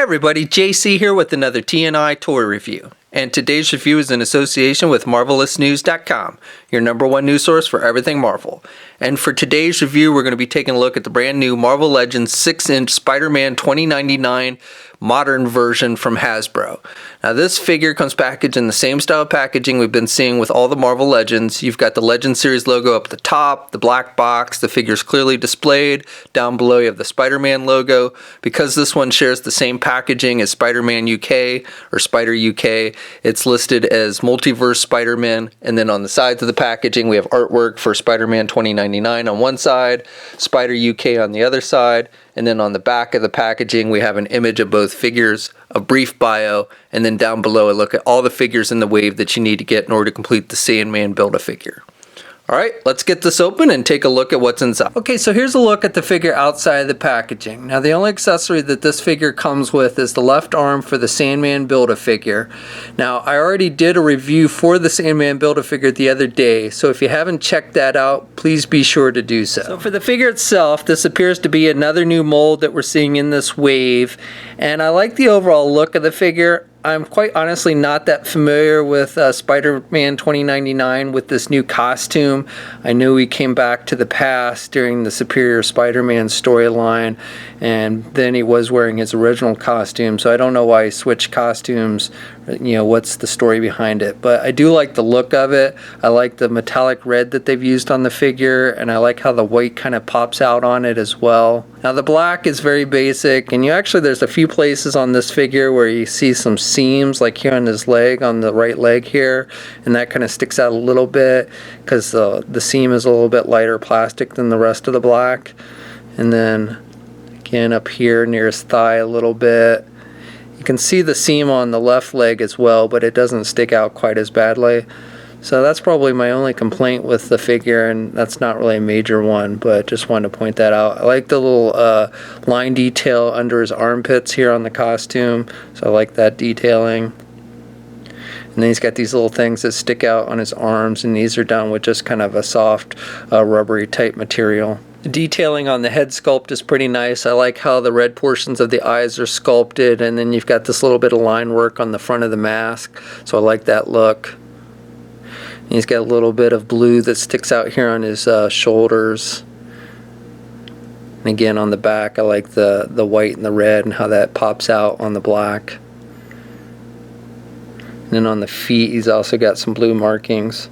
everybody, JC here with another TNI toy review. And today's review is in association with MarvelousNews.com, your #1 news source for everything Marvel. And for today's review, we're going to be taking a look at the brand new Marvel Legends 6-inch Spider-Man 2099 modern version from Hasbro. Now this figure comes packaged in the same style packaging we've been seeing with all the Marvel Legends. You've got the Legends series logo up at the top, the black box, the figure's clearly displayed. Down below you have the Spider-Man logo. Because this one shares the same packaging as Spider-Man UK or Spider UK, it's listed as Multiverse Spider-Man, and then on the sides of the packaging we have artwork for Spider-Man 2099 on one side, Spider UK on the other side, and then on the back of the packaging we have an image of both figures, a brief bio, and then down below a look at all the figures in the wave that you need to get in order to complete the Sandman Build-A-Figure. Alright, let's get this open and take a look at what's inside. Okay, so here's a look at the figure outside of the packaging. Now the only accessory that this figure comes with is the left arm for the Sandman Build-A-Figure. Now I already did a review for the Sandman Build-A-Figure the other day, so if you haven't checked that out, please be sure to do so. So for the figure itself, this appears to be another new mold that we're seeing in this wave, and I like the overall look of the figure. I'm quite honestly not that familiar with Spider-Man 2099 with this new costume. I knew he came back to the past during the Superior Spider-Man storyline, and then he was wearing his original costume, so I don't know why he switched costumes, you know, what's the story behind it. But I do like the look of it. I like the metallic red that they've used on the figure, and I like how the white kind of pops out on it as well. Now the black is very basic, and there's a few places on this figure where you see some seams, like here on his leg, on the right leg here, and that kind of sticks out a little bit because the seam is a little bit lighter plastic than the rest of the black. And then again up here near his thigh a little bit. You can see the seam on the left leg as well, but it doesn't stick out quite as badly. So that's probably my only complaint with the figure, and that's not really a major one, but just wanted to point that out. I like the little line detail under his armpits here on the costume, so I like that detailing. And then he's got these little things that stick out on his arms, and these are done with just kind of a soft rubbery type material. The detailing on the head sculpt is pretty nice. I like how the red portions of the eyes are sculpted, and then you've got this little bit of line work on the front of the mask, so I like that look. He's got a little bit of blue that sticks out here on his shoulders. And again on the back I like the white and the red and how that pops out on the black. And then on the feet he's also got some blue markings.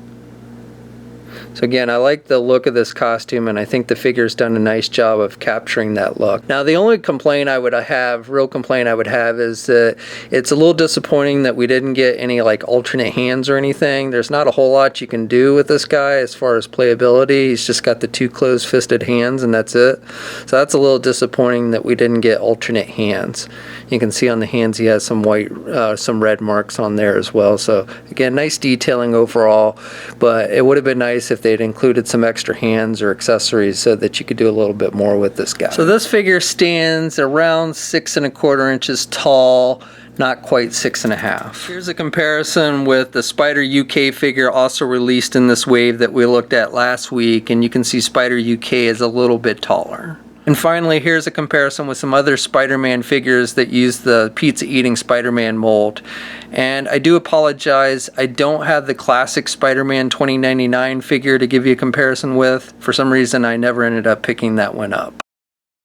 So again, I like the look of this costume, and I think the figure's done a nice job of capturing that look. Now the only complaint I would have, is that it's a little disappointing that we didn't get any like alternate hands or anything. There's not a whole lot you can do with this guy as far as playability. He's just got the two closed fisted hands and that's it. So that's a little disappointing that we didn't get alternate hands. You can see on the hands he has some white, some red marks on there as well. So again, nice detailing overall, but it would have been nice if they'd included some extra hands or accessories so that you could do a little bit more with this guy. So this figure stands around 6 1/4 inches tall, not quite 6 1/2. Here's a comparison with the Spider UK figure also released in this wave that we looked at last week, and you can see Spider UK is a little bit taller. And finally, here's a comparison with some other Spider-Man figures that use the pizza-eating Spider-Man mold. And I do apologize, I don't have the classic Spider-Man 2099 figure to give you a comparison with. For some reason, I never ended up picking that one up.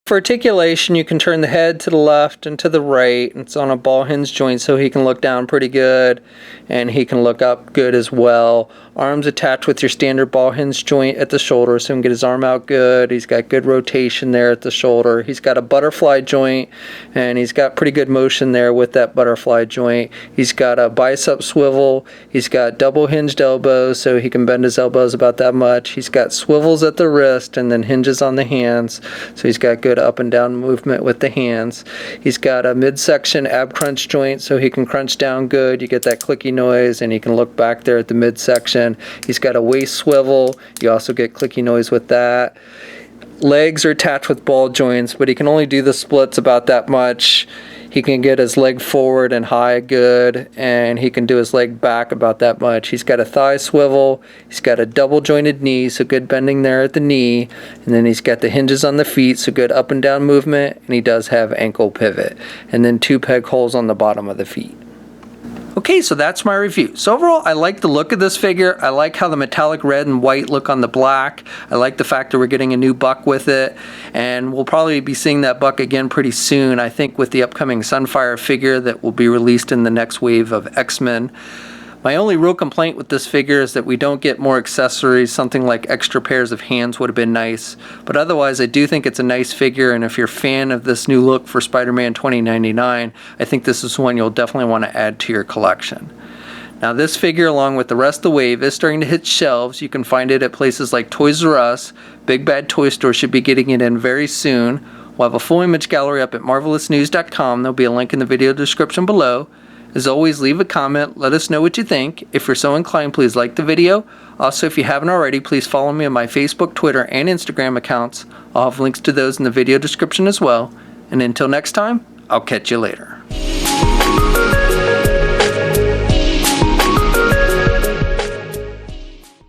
For articulation, you can turn the head to the left and to the right. It's on a ball hinge joint, so he can look down pretty good, and he can look up good as well. Arms attached with your standard ball hinge joint at the shoulder, so he can get his arm out good. He's got good rotation there at the shoulder. He's got a butterfly joint, and he's got pretty good motion there with that butterfly joint. He's got a bicep swivel. He's got double hinged elbows, so he can bend his elbows about that much. He's got swivels at the wrist and then hinges on the hands, so he's got good up and down movement with the hands. He's got a midsection ab crunch joint, so he can crunch down good. You get that clicky noise, and he can look back there at the midsection. He's got a waist swivel. You also get clicky noise with that. Legs are attached with ball joints, but he can only do the splits about that much. He can get his leg forward and high good, and he can do his leg back about that much. He's got a thigh swivel, he's got a double jointed knee, so good bending there at the knee, and then he's got the hinges on the feet, so good up and down movement, and he does have ankle pivot, and then 2 peg holes on the bottom of the feet. Okay, so that's my review. So overall, I like the look of this figure. I like how the metallic red and white look on the black. I like the fact that we're getting a new buck with it, and we'll probably be seeing that buck again pretty soon, I think, with the upcoming Sunfire figure that will be released in the next wave of X-Men. My only real complaint with this figure is that we don't get more accessories. Something like extra pairs of hands would have been nice. But otherwise, I do think it's a nice figure, and if you're a fan of this new look for Spider-Man 2099, I think this is one you'll definitely want to add to your collection. Now this figure, along with the rest of the wave, is starting to hit shelves. You can find it at places like Toys R Us. Big Bad Toy Store should be getting it in very soon. We'll have a full image gallery up at marvelousnews.com. There'll be a link in the video description below. As always, leave a comment, let us know what you think. If you're so inclined, please like the video. Also, if you haven't already, please follow me on my Facebook, Twitter, and Instagram accounts. I'll have links to those in the video description as well. And until next time, I'll catch you later.